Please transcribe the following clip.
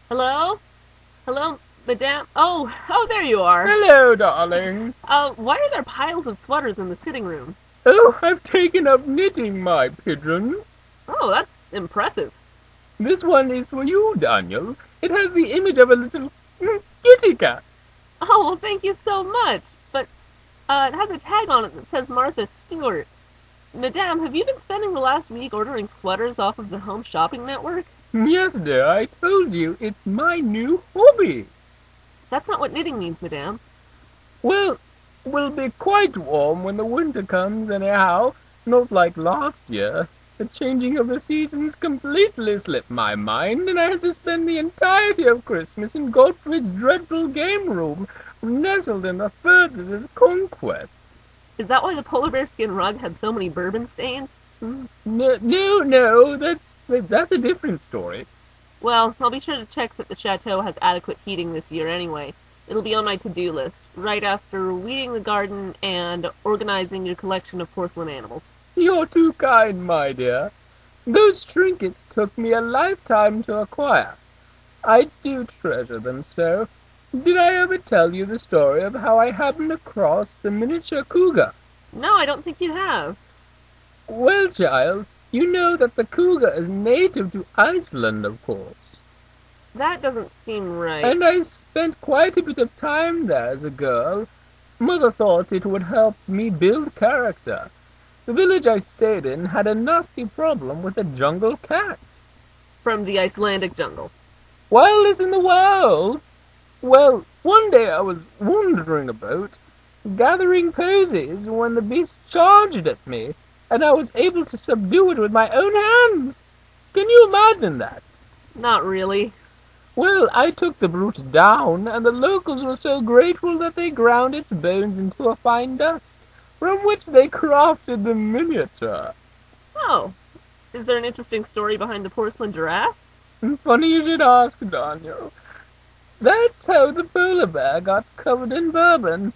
Hello? Hello, madame? Oh, there you are. Hello, darling. Why are there piles of sweaters in the sitting room? Oh, I've taken up knitting, my pigeon. Oh, that's impressive. This one is for you, Daniel. It has the image of a little kitty cat. Oh, well, thank you so much. But, it has a tag on it that says Martha Stewart. Madame, have you been spending the last week ordering sweaters off of the Home Shopping Network? Yes, dear, I told you it's my new hobby. That's not what knitting means, madame. Well, we'll be quite warm when the winter comes, anyhow. Not like last year. The changing of the seasons completely slipped my mind, and I had to spend the entirety of Christmas in Godfrey's dreadful game room, nestled in the furs of his conquest. Is that why the polar bear skin rug had so many bourbon stains? No, no, no, that's a different story. Well, I'll be sure to check that the chateau has adequate heating this year anyway. It'll be on my to-do list, right after weeding the garden and organizing your collection of porcelain animals. You're too kind, my dear. Those trinkets took me a lifetime to acquire. I do treasure them so. Did I ever tell you the story of how I happened across the miniature cougar? No, I don't think you have. Well, child, you know that the cougar is native to Iceland, of course. That doesn't seem right. And I spent quite a bit of time there as a girl. Mother thought it would help me build character. The village I stayed in had a nasty problem with a jungle cat. From the Icelandic jungle. Wildest in the world! Well, one day I was wandering about, gathering posies, when the beast charged at me, and I was able to subdue it with my own hands. Can you imagine that? Not really. Well, I took the brute down, and the locals were so grateful that they ground its bones into a fine dust, from which they crafted the miniature. Oh, is there an interesting story behind the porcelain giraffe? Funny you should ask, Daniel. That's how the polar bear got covered in bourbon.